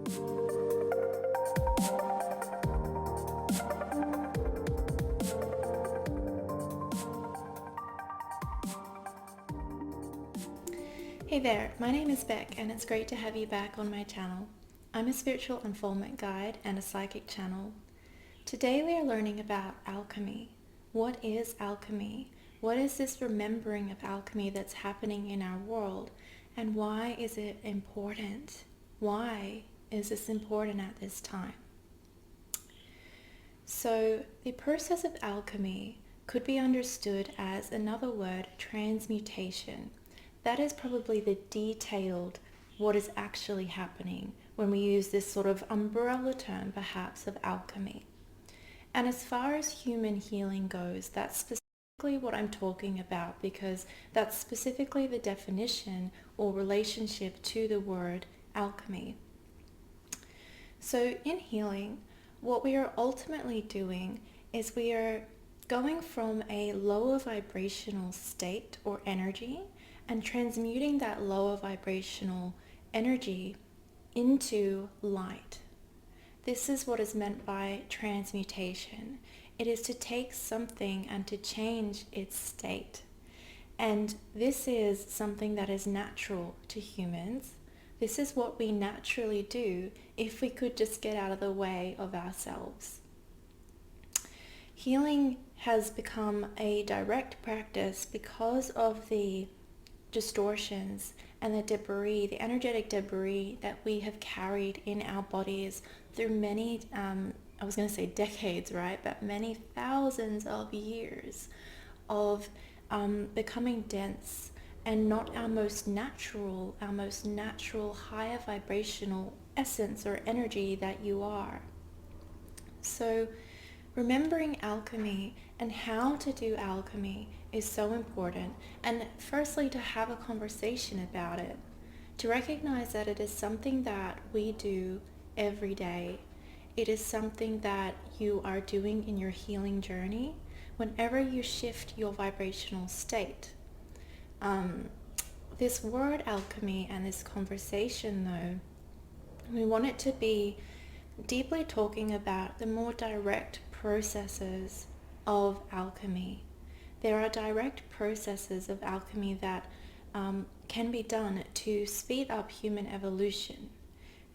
Hey there, my name is Becc and it's great to have you back on my channel. I'm a spiritual unfoldment guide and a psychic channel. Today we are learning about alchemy. What is alchemy? What is this remembering of alchemy that's happening in our world? And why is it important? Why is this important at this time? So the process of alchemy could be understood as another word, transmutation. That is probably the detailed what is actually happening when we use this sort of umbrella term perhaps of alchemy. And as far as human healing goes, that's specifically what I'm talking about, because that's specifically the definition or relationship to the word alchemy. So in healing, what we are ultimately doing is we are going from a lower vibrational state or energy and transmuting that lower vibrational energy into light. This is what is meant by transmutation. It is to take something and to change its state. And this is something that is natural to humans. This is what we naturally do if we could just get out of the way of ourselves. Healing has become a direct practice because of the distortions and the debris, the energetic debris that we have carried in our bodies through many, I was going to say decades, right? But many thousands of years of becoming dense and not our most natural higher vibrational essence or energy that you are. So remembering alchemy and how to do alchemy is so important, and firstly to have a conversation about it, to recognize that it is something that we do every day. It is something that you are doing in your healing journey whenever you shift your vibrational state. This word alchemy and this conversation, though, we want it to be deeply talking about the more direct processes of alchemy. There are direct processes of alchemy that can be done to speed up human evolution.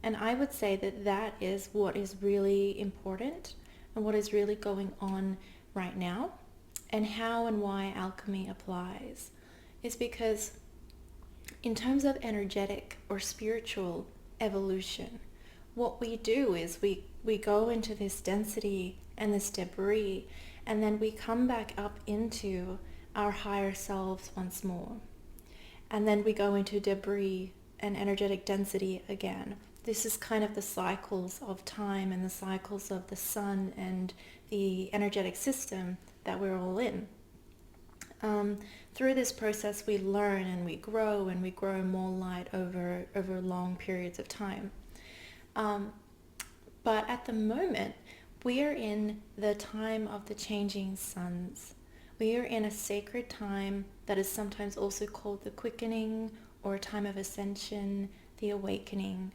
And I would say that that is what is really important and what is really going on right now, and how and why alchemy applies is because in terms of energetic or spiritual evolution, what we do is we go into this density and this debris, and then we come back up into our higher selves once more. And then we go into debris and energetic density again. This is kind of the cycles of time and the cycles of the sun and the energetic system that we're all in. Through this process we learn and we grow more light over long periods of time. But at the moment, we are in the time of the changing suns. We are in a sacred time that is sometimes also called the quickening or a time of ascension, the awakening.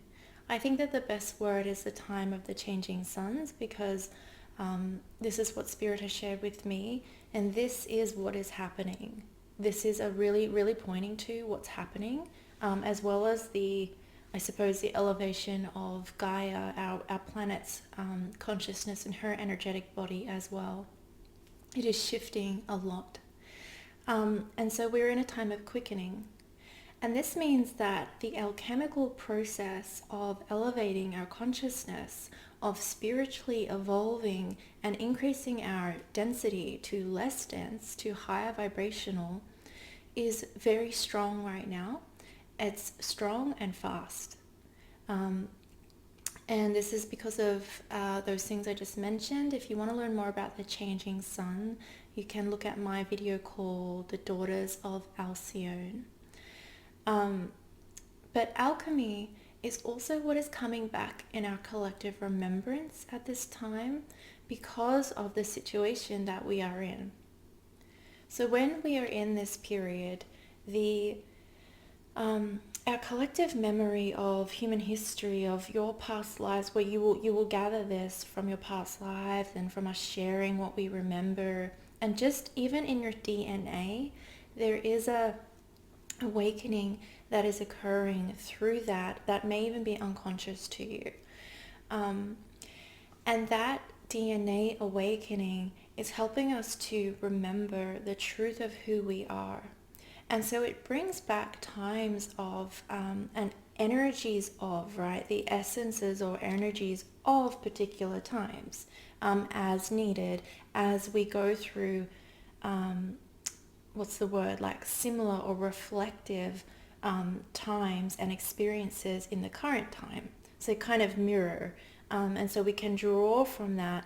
I think that the best word is the time of the changing suns, because this is what Spirit has shared with me, and this is what is happening. This is a really pointing to what's happening, as well as the elevation of Gaia, our planet's consciousness and her energetic body as well. It is shifting a lot. And so we're in a time of quickening. And this means that the alchemical process of elevating our consciousness, of spiritually evolving and increasing our density to less dense, to higher vibrational, is very strong right now. It's strong and fast. And this is because of those things I just mentioned. If you want to learn more about the changing sun, you can look at my video called The Daughters of Alcyone. But alchemy is also what is coming back in our collective remembrance at this time because of the situation that we are in. So when we are in this period, the our collective memory of human history, of your past lives, where you will gather this from your past lives and from us sharing what we remember, and just even in your DNA, there is a awakening that is occurring through that may even be unconscious to you. And that DNA awakening is helping us to remember the truth of who we are. And so it brings back times of and energies of, right, the essences or energies of particular times as needed as we go through, what's the word, like similar or reflective times and experiences in the current time. So kind of mirror. And so we can draw from that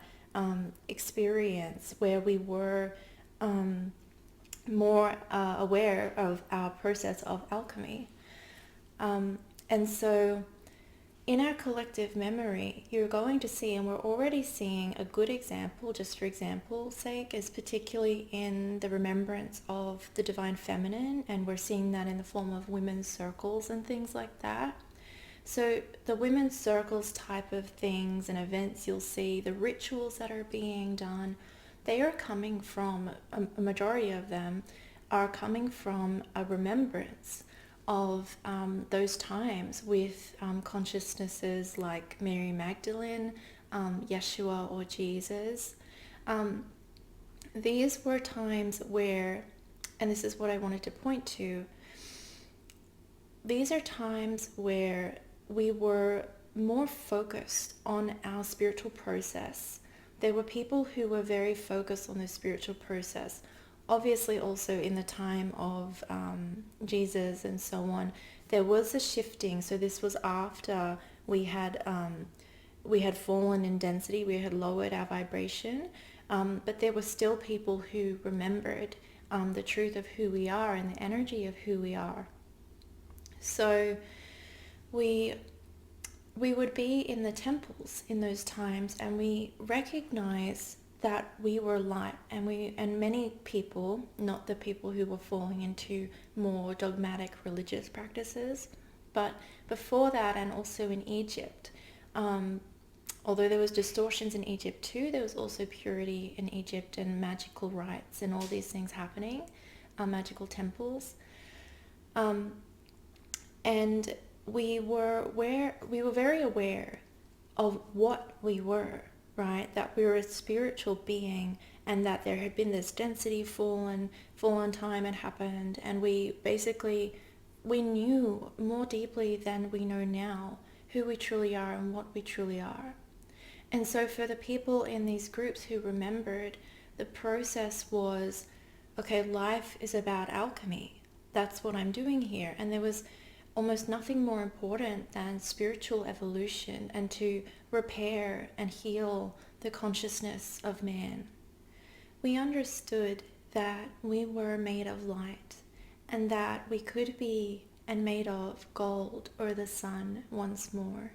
experience where we were more aware of our process of alchemy. And so in our collective memory, you're going to see, and we're already seeing a good example, just for example's sake, is particularly in the remembrance of the divine feminine, and we're seeing that in the form of women's circles and things like that. So the women's circles type of things and events you'll see, the rituals that are being done, they are coming from, a majority of them are coming from a remembrance of those times with consciousnesses like Mary Magdalene, Yeshua or Jesus. These were times where, and this is what I wanted to point to, these are times where we were more focused on our spiritual process. There were people who were very focused on the spiritual process. Obviously also in the time of Jesus and so on, there was a shifting. So this was after we had fallen in density, we had lowered our vibration, but there were still people who remembered the truth of who we are and the energy of who we are. So we would be in the temples in those times, and we recognize that we were light, and many people, not the people who were falling into more dogmatic religious practices, but before that, and also in Egypt, although there was distortions in Egypt too, there was also purity in Egypt and magical rites and all these things happening, magical temples, and we were very aware of what we were, right? That we were a spiritual being, and that there had been this density fall on time had happened, and we knew more deeply than we know now who we truly are and what we truly are. And so for the people in these groups who remembered, the process was, okay, life is about alchemy. That's what I'm doing here. And there was almost nothing more important than spiritual evolution and to repair and heal the consciousness of man. We understood that we were made of light, and that we could be and made of gold or the sun once more.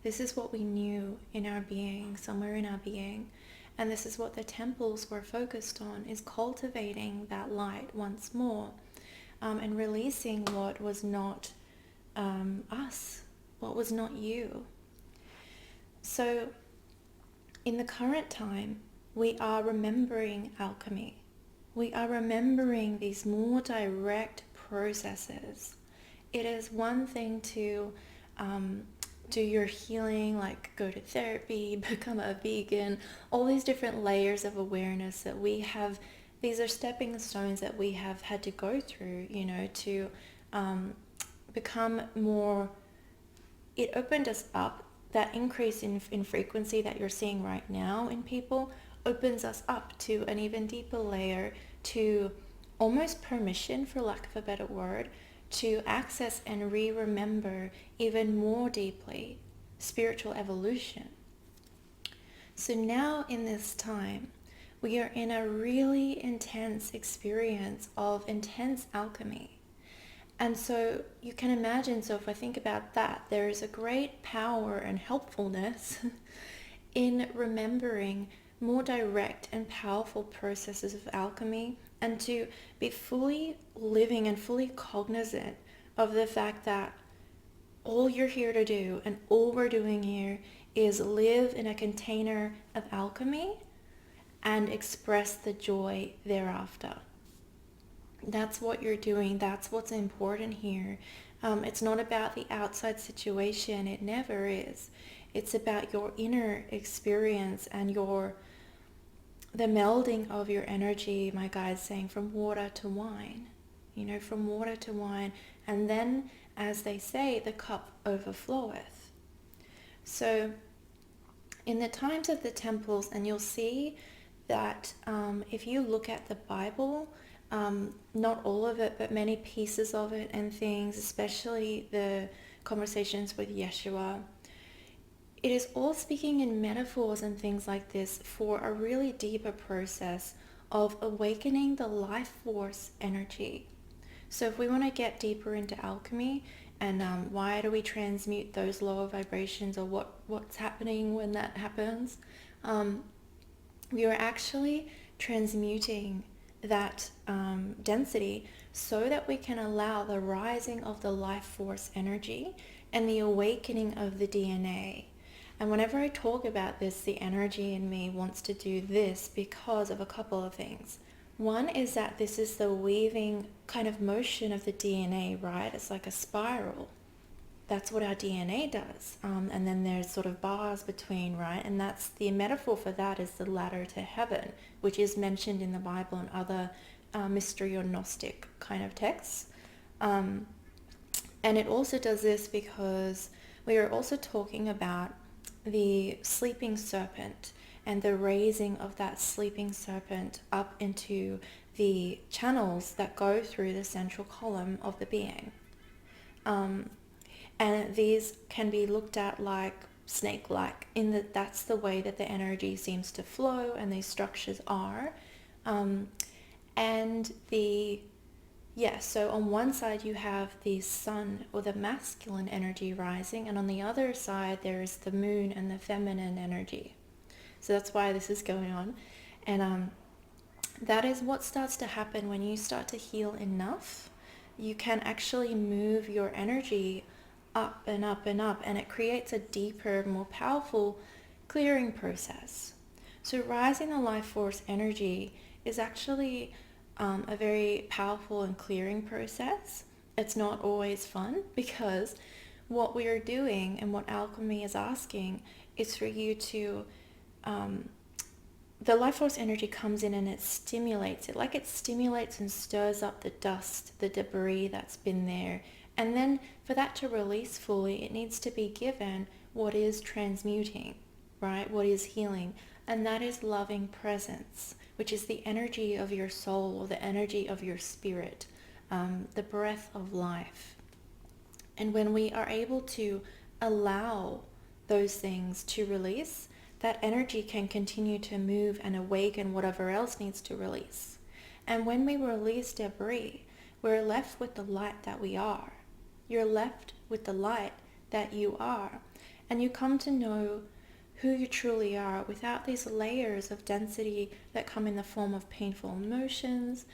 This is what we knew in our being, somewhere in our being, and this is what the temples were focused on, is cultivating that light once more, and releasing what was not us, what was not you. So in the current time, we are remembering alchemy. We are remembering these more direct processes. It is one thing to do your healing, like go to therapy, become a vegan, all these different layers of awareness that we have. These are stepping stones that we have had to go through, to become more. It opened us up. That increase in frequency that you're seeing right now in people opens us up to an even deeper layer, to almost permission, for lack of a better word, to access and remember even more deeply spiritual evolution. So now in this time, we are in a really intense experience of intense alchemy. And so you can imagine, so if I think about that, there is a great power and helpfulness in remembering more direct and powerful processes of alchemy, and to be fully living and fully cognizant of the fact that all you're here to do and all we're doing here is live in a container of alchemy and express the joy thereafter. That's what you're doing. That's what's important here. It's not about the outside situation. It never is. It's about your inner experience and the melding of your energy, my guide's saying, from water to wine. From water to wine. And then, as they say, the cup overfloweth. So in the times of the temples, and you'll see that if you look at the Bible, not all of it, but many pieces of it and things, especially the conversations with Yeshua, it is all speaking in metaphors and things like this for a really deeper process of awakening the life force energy. So if we want to get deeper into alchemy and why do we transmute those lower vibrations, or what's happening when that happens, we are actually transmuting that density so that we can allow the rising of the life force energy and the awakening of the DNA. And whenever I talk about this, the energy in me wants to do this because of a couple of things. One is that this is the weaving kind of motion of the DNA, right? It's like a spiral. That's what our DNA does. And then there's sort of bars between, right? And that's the metaphor for that is the ladder to heaven, which is mentioned in the Bible and other mystery or Gnostic kind of texts. And it also does this because we are also talking about the sleeping serpent and the raising of that sleeping serpent up into the channels that go through the central column of the being. And these can be looked at like snake-like in that that's the way that the energy seems to flow and these structures are. So on one side you have the sun or the masculine energy rising, and on the other side there's the moon and the feminine energy. So that's why this is going on. And that is what starts to happen when you start to heal enough. You can actually move your energy up and up and up, and it creates a deeper, more powerful clearing process. So rising the life force energy is actually a very powerful and clearing process. It's not always fun because what we are doing and what alchemy is asking is for you to the life force energy comes in and it stimulates it, like it stimulates and stirs up the dust, the debris that's been there. And then for that to release fully, it needs to be given what is transmuting, right? What is healing. And that is loving presence, which is the energy of your soul, or the energy of your spirit, the breath of life. And when we are able to allow those things to release, that energy can continue to move and awaken whatever else needs to release. And when we release debris, we're left with the light that we are. You're left with the light that you are. And you come to know who you truly are without these layers of density that come in the form of painful emotions,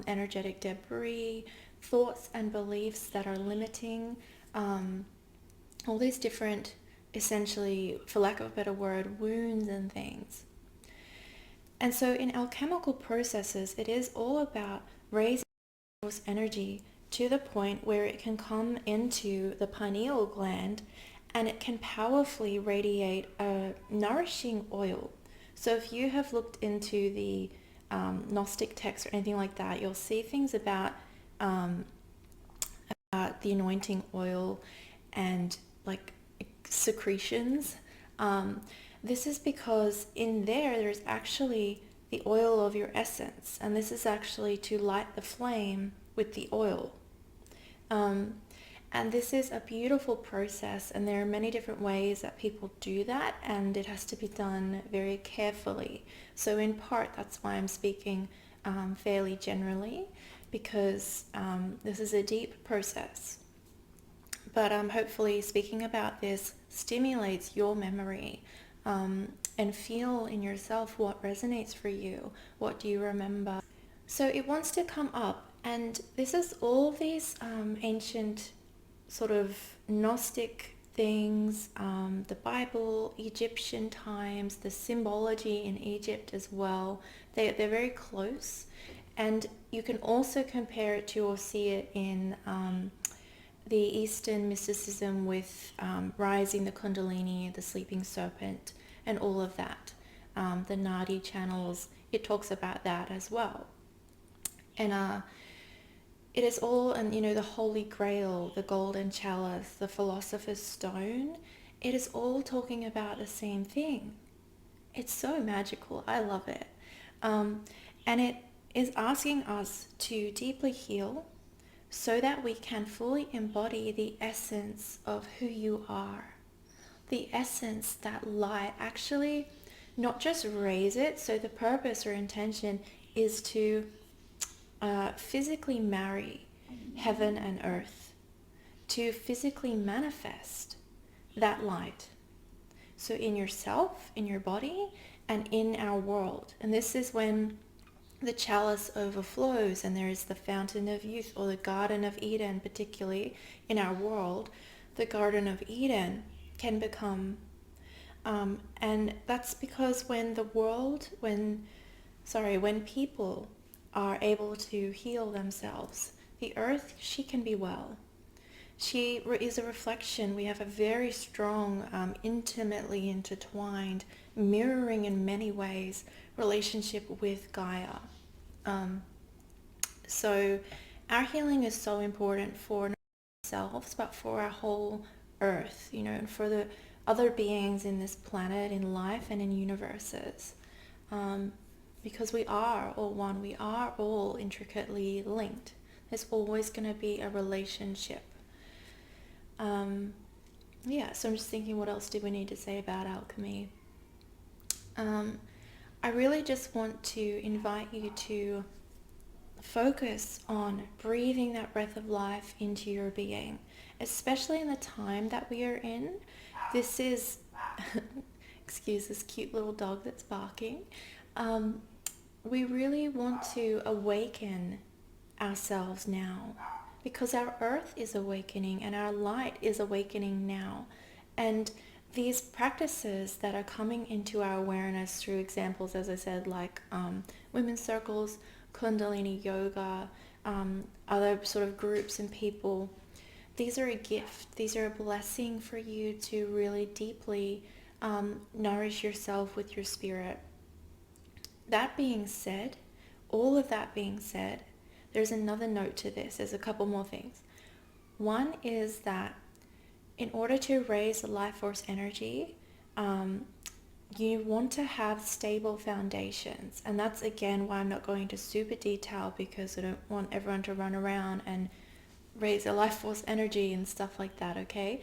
energetic debris, thoughts and beliefs that are limiting, all these different, essentially, for lack of a better word, wounds and things. And so in alchemical processes, it is all about raising this energy to the point where it can come into the pineal gland and it can powerfully radiate a nourishing oil. So if you have looked into the Gnostic text or anything like that, you'll see things about the anointing oil and like secretions. This is because in there's actually the oil of your essence, and this is actually to light the flame with the oil. And this is a beautiful process, and there are many different ways that people do that, and it has to be done very carefully. So in part, that's why I'm speaking fairly generally, because this is a deep process. But hopefully speaking about this stimulates your memory, and feel in yourself what resonates for you. What do you remember? So it wants to come up, and this is all these ancient sort of Gnostic things, the Bible, Egyptian times, the symbology in Egypt as well. They're very close. And you can also compare it to or see it in the Eastern mysticism with rising the Kundalini, the Sleeping Serpent, and all of that. The Nadi channels, it talks about that as well. And it is all, and the Holy Grail, the Golden Chalice, the Philosopher's Stone, it is all talking about the same thing. It's so magical. I love it. And it is asking us to deeply heal so that we can fully embody the essence of who you are. The essence, that light, actually not just raise it. So the purpose or intention is to physically marry heaven and earth, to physically manifest that light. So in yourself, in your body, and in our world. And this is when the chalice overflows and there is the fountain of youth, or the Garden of Eden, particularly in our world. The Garden of Eden can become, and that's because when people are able to heal themselves, the earth, she can be well. She is a reflection. We have a very strong, intimately intertwined, mirroring in many ways, relationship with Gaia. So our healing is so important for not ourselves, but for our whole earth, and for the other beings in this planet, in life, and in universes. Because we are all one. We are all intricately linked. There's always going to be a relationship. So I'm just thinking, what else do we need to say about alchemy? I really just want to invite you to focus on breathing that breath of life into your being, especially in the time that we are in. This is, excuse this cute little dog that's barking. We really want to awaken ourselves now, because our earth is awakening and our light is awakening now. And these practices that are coming into our awareness through examples, as I said, like women's circles, Kundalini yoga, other sort of groups and people, these are a gift. These are a blessing for you to really deeply nourish yourself with your spirit. That being said, all of that being said, there's another note to this. There's a couple more things. One is that in order to raise the life force energy, you want to have stable foundations. And that's, again, why I'm not going into super detail, because I don't want everyone to run around and raise their life force energy and stuff like that, okay?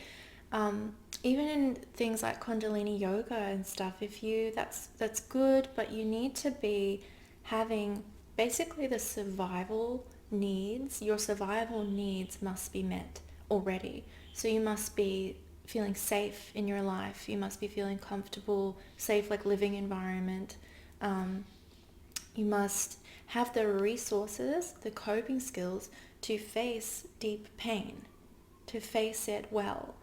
Even in things like Kundalini yoga and stuff, that's good, but you need to be having basically the survival needs. Your survival needs must be met already. So you must be feeling safe in your life. You must be feeling comfortable, safe, like living environment. You must have the resources, the coping skills to face deep pain, to face it well.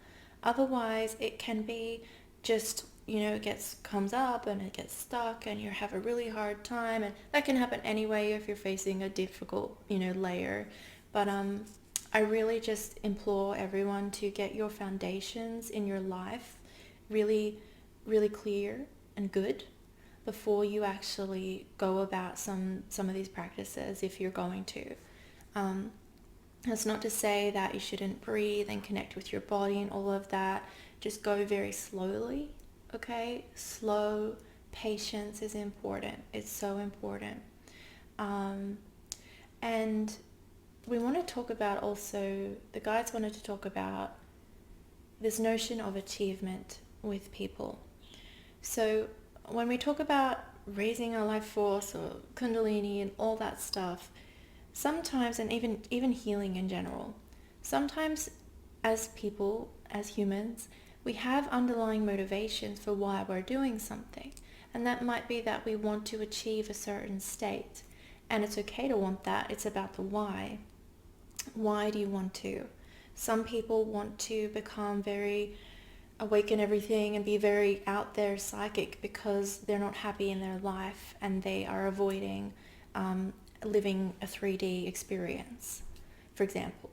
Otherwise, it can be just, it comes up and it gets stuck and you have a really hard time. And that can happen anyway if you're facing a difficult, layer. But I really just implore everyone to get your foundations in your life really, really clear and good before you actually go about some of these practices, if you're going to. That's not to say that you shouldn't breathe and connect with your body and all of that. Just go very slowly, okay? Slow patience is important. It's so important. And we want to talk about also, the guides wanted to talk about this notion of achievement with people. So when we talk about raising our life force or Kundalini and all that stuff, sometimes, and even healing in general, sometimes as people, as humans, we have underlying motivations for why we're doing something. And that might be that we want to achieve a certain state. And it's okay to want that. It's about the why. Why do you want to? Some people want to become very awaken everything and be very out there psychic because they're not happy in their life and they are avoiding living a 3D experience, for example.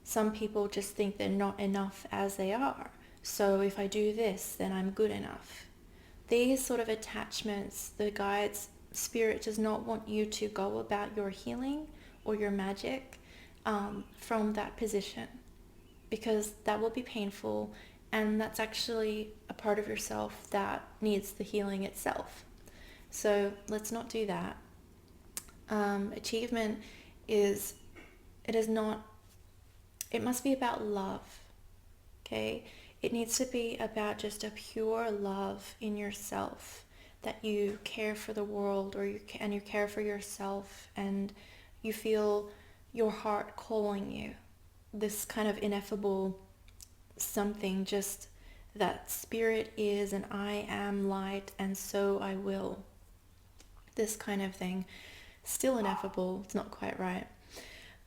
Some people just think they're not enough as they are. So if I do this, then I'm good enough. These sort of attachments, the guides, spirit does not want you to go about your healing or your magic from that position, because that will be painful, and that's actually a part of yourself that needs the healing itself. So let's not do that. Achievement is, it must be about love, okay? It needs to be about just a pure love in yourself, that you care for the world, and you care for yourself, and you feel your heart calling you. This kind of ineffable something, just that spirit is and I am light and so I will. This kind of thing. Still ineffable. It's not quite right.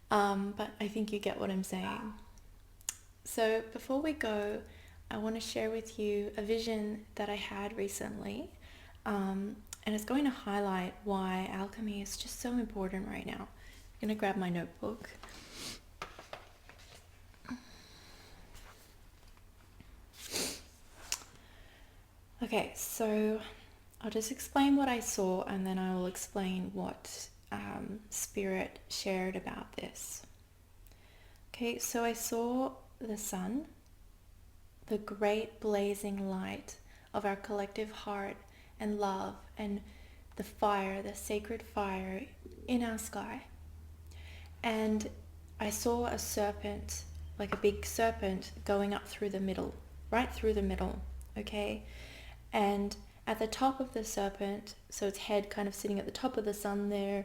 But I think you get what I'm saying. So before we go, I want to share with you a vision that I had recently. And it's going to highlight why alchemy is just so important right now. I'm going to grab my notebook. Okay, so I'll just explain what I saw and then I will explain what Spirit shared about this. Okay, so I saw the sun, the great blazing light of our collective heart and love, and the fire, the sacred fire in our sky. And I saw a serpent, like a big serpent, going up through the middle, right through the middle, okay? And at the top of the serpent, so its head kind of sitting at the top of the sun there,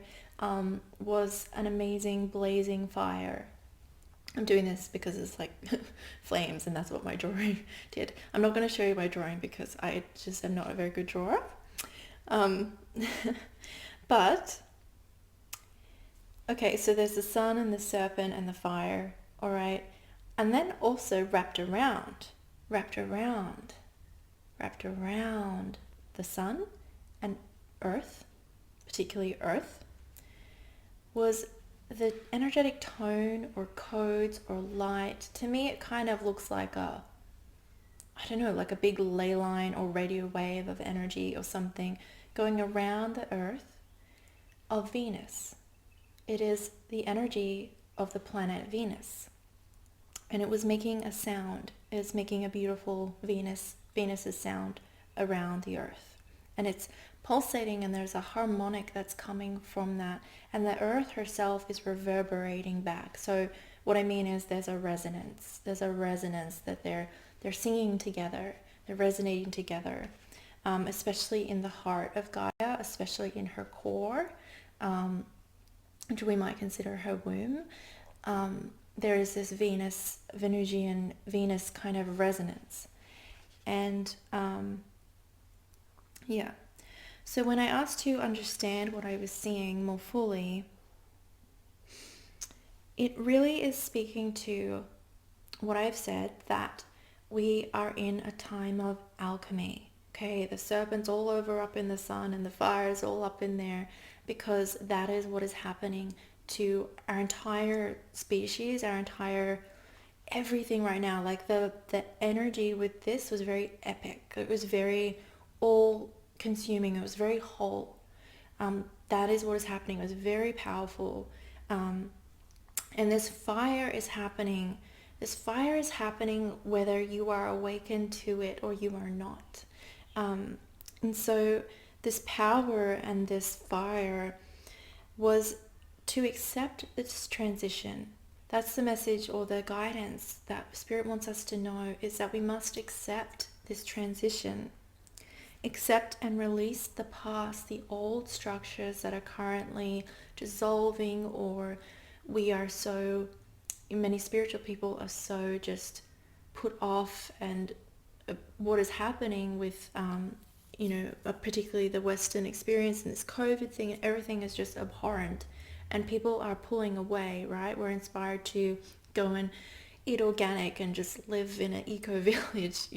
was an amazing blazing fire. I'm doing this because it's like flames, and that's what my drawing did. I'm not going to show you my drawing because I just am not a very good drawer. But, okay, so there's the sun and the serpent and the fire, all right? And then also wrapped around the sun and earth, particularly earth, was the energetic tone or codes or light. To me, it kind of looks like a big ley line or radio wave of energy or something going around the earth of Venus. It is the energy of the planet Venus. And it was making a sound. It was making a beautiful Venus's sound around the earth. And it's pulsating, and there's a harmonic that's coming from that. And the earth herself is reverberating back. So what I mean is there's a resonance. There's a resonance that they're singing together. They're resonating together, especially in the heart of Gaia, especially in her core, which we might consider her womb. There is this Venusian Venus kind of resonance. And yeah. So when I asked to understand what I was seeing more fully, it really is speaking to what I've said, that we are in a time of alchemy. Okay, the serpent's all over up in the sun and the fire's all up in there, because that is what is happening to our entire species, our entire everything right now. Like the energy with this was very epic. It was very all consuming. It was very whole. That is what is happening. It was very powerful. And this fire is happening. This fire is happening whether you are awakened to it or you are not. And so this power and this fire was to accept this transition. That's the message or the guidance that Spirit wants us to know, is that we must accept this transition. Accept and release the past, the old structures that are currently dissolving, or many spiritual people are so just put off, and what is happening with, particularly the Western experience and this COVID thing, everything is just abhorrent. And people are pulling away, right? We're inspired to go and eat organic and just live in an eco village,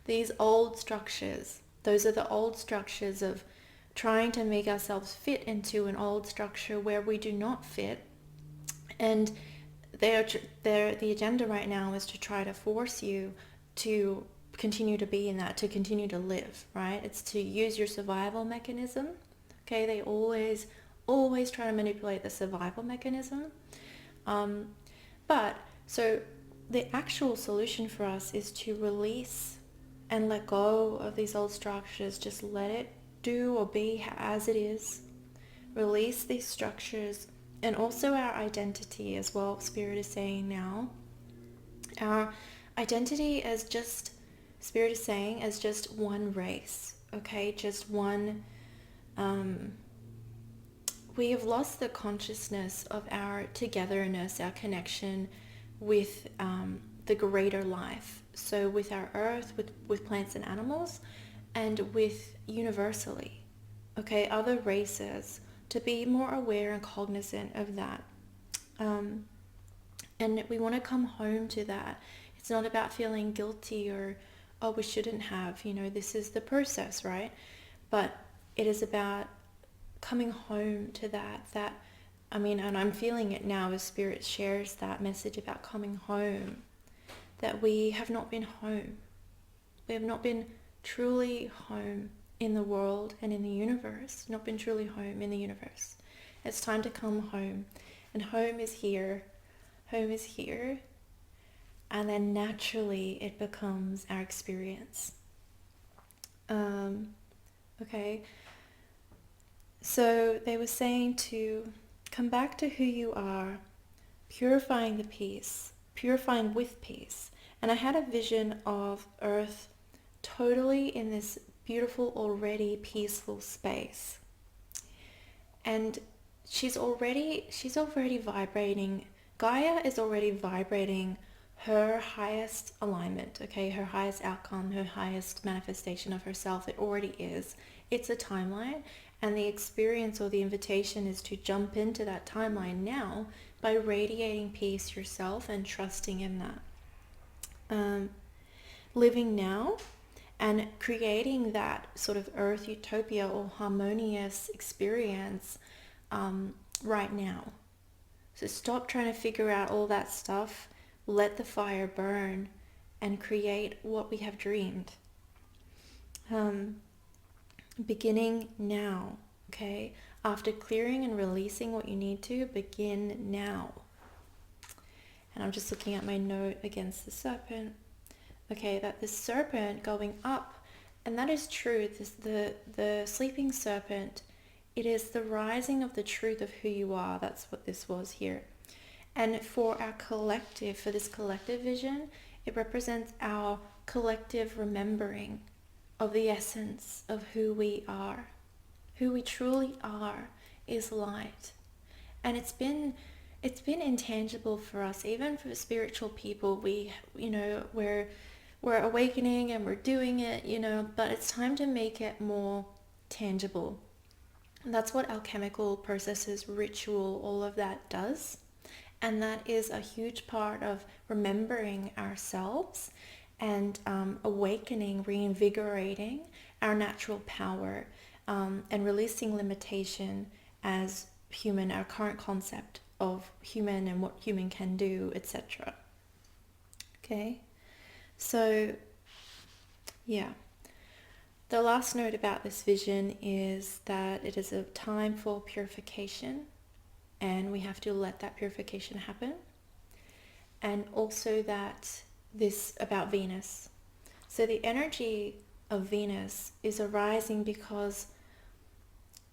these old structures. Those are the old structures of trying to make ourselves fit into an old structure where we do not fit. And the agenda right now is to try to force you to continue to be in that, to continue to live, right? It's to use your survival mechanism. Okay, they always try to manipulate the survival mechanism. But so the actual solution for us is to release and let go of these old structures. Just let it do or be as it is. Release these structures and also our identity as well. Spirit is saying now, our identity as just, Spirit is saying, as just one race, okay? Just one, we have lost the consciousness of our togetherness, our connection with the greater life. So with our earth, with plants and animals, and with universally, okay, other races, to be more aware and cognizant of that. And we want to come home to that. It's not about feeling guilty or, oh, we shouldn't have, this is the process, right? But it is about coming home to that, and I'm feeling it now as Spirit shares that message about coming home, that we have not been home. We have not been truly home in the world and in the universe, not been truly home in the universe. It's time to come home, and home is here, and then naturally it becomes our experience. Okay, so they were saying to come back to who you are, purifying with peace. And I had a vision of Earth totally in this beautiful, already peaceful space. And she's already vibrating. Gaia is already vibrating her highest alignment, okay, her highest outcome, her highest manifestation of herself. It already is. It's a timeline, and the experience or the invitation is to jump into that timeline now by radiating peace yourself and trusting in that. Living now and creating that sort of earth utopia or harmonious experience right now. So stop trying to figure out all that stuff. Let the fire burn and create what we have dreamed. Beginning now, okay? After clearing and releasing what you need to, begin now. And I'm just looking at my note against the serpent. Okay, that the serpent going up, and that is true. The sleeping serpent, it is the rising of the truth of who you are. That's what this was here. And for our collective, for this collective vision, it represents our collective remembering of the essence of who we are. Who we truly are is light. And it's been intangible for us, even for spiritual people. We're awakening and we're doing it, but it's time to make it more tangible. And that's what alchemical processes, ritual, all of that does. And that is a huge part of remembering ourselves and awakening, reinvigorating our natural power, and releasing limitation as human, our current concept of human and what human can do, etc. Okay, so yeah. The last note about this vision is that it is a time for purification, and we have to let that purification happen. And also that this about Venus. So the energy of Venus is arising because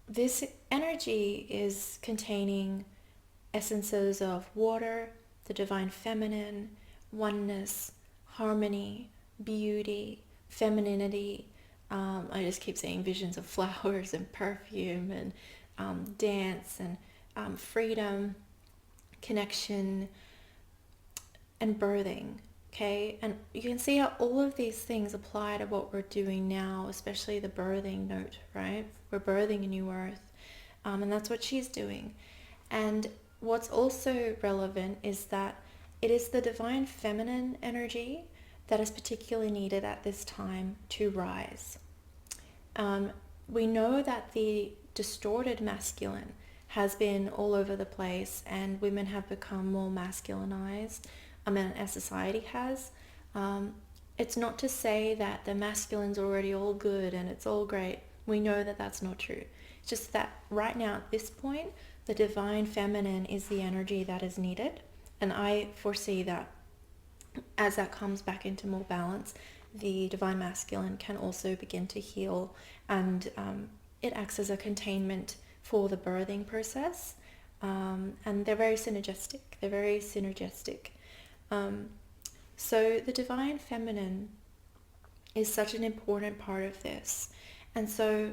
this energy is containing essences of water, the divine feminine, oneness, harmony, beauty, femininity. I just keep saying visions of flowers and perfume and dance and freedom, connection, and birthing. Okay, and you can see how all of these things apply to what we're doing now, especially the birthing note, right? We're birthing a new earth, and that's what she's doing. And what's also relevant is that it is the divine feminine energy that is particularly needed at this time to rise. We know that the distorted masculine has been all over the place, and women have become more masculinized, as society has. It's not to say that the masculine's already all good and it's all great. We know that that's not true. It's just that right now at this point, the divine feminine is the energy that is needed. And I foresee that as that comes back into more balance, the divine masculine can also begin to heal, and it acts as a containment for the birthing process. And they're very synergistic. So the divine feminine is such an important part of this. And so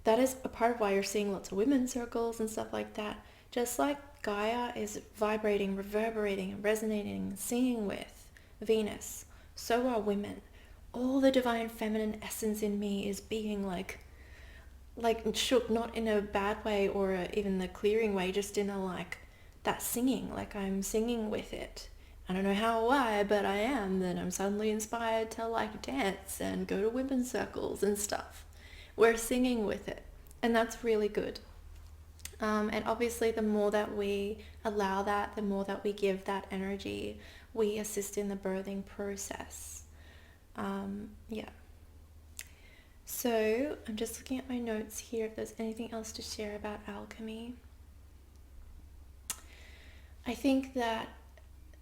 that is a part of why you're seeing lots of women's circles and stuff like that. Just like Gaia is vibrating, reverberating, and resonating, and singing with Venus, so are women. All the divine feminine essence in me is being like shook, not in a bad way or even the clearing way, just in a like that singing, like I'm singing with it. I don't know how or why, but I am. Then I'm suddenly inspired to like dance and go to women's circles and stuff. We're singing with it, and that's really good. And obviously the more that we allow that, the more that we give that energy, we assist in the birthing process. Yeah. So I'm just looking at my notes here if there's anything else to share about alchemy. I think that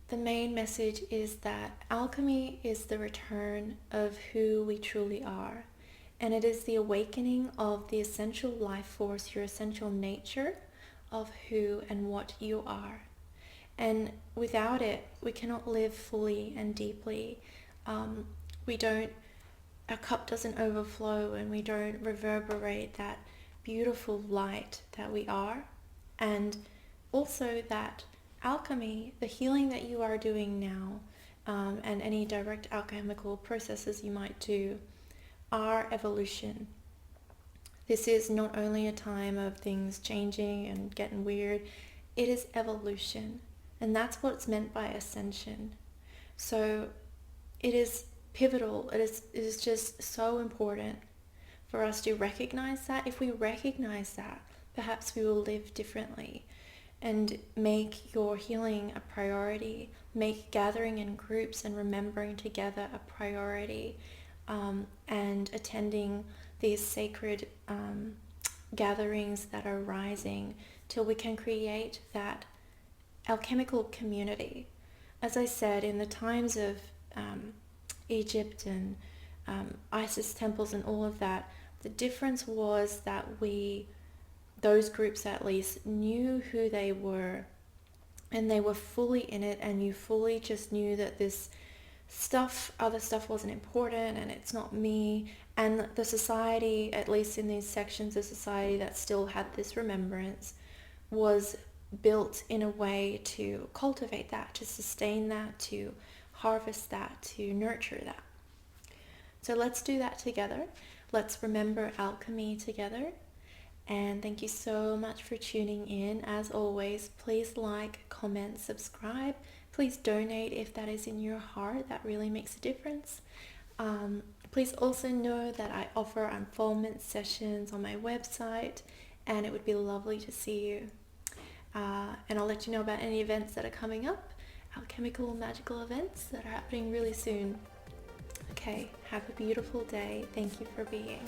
the main message is that alchemy is the return of who we truly are. And it is the awakening of the essential life force, your essential nature of who and what you are. And without it, we cannot live fully and deeply. Our cup doesn't overflow, and we don't reverberate that beautiful light that we are. And also that alchemy, the healing that you are doing now, and any direct alchemical processes you might do, are evolution. This is not only a time of things changing and getting weird, it is evolution. And that's what's meant by ascension. So it is pivotal. It is just so important for us to recognize that. If we recognize that, perhaps we will live differently and make your healing a priority, make gathering in groups and remembering together a priority, and attending these sacred gatherings that are rising till we can create that alchemical community. As I said, in the times of Egypt and Isis temples and all of that, the difference was that those groups at least, knew who they were, and they were fully in it, and you fully just knew that this other stuff wasn't important, and it's not me. And the society, at least in these sections of society that still had this remembrance, was built in a way to cultivate that, to sustain that, to harvest that, to nurture that. So let's do that together. Let's remember alchemy together. And thank you so much for tuning in. As always, please like, comment, subscribe. Please donate if that is in your heart. That really makes a difference. Please also know that I offer unfoldment sessions on my website, and it would be lovely to see you. And I'll let you know about any events that are coming up, alchemical, magical events that are happening really soon. Okay, have a beautiful day. Thank you for being.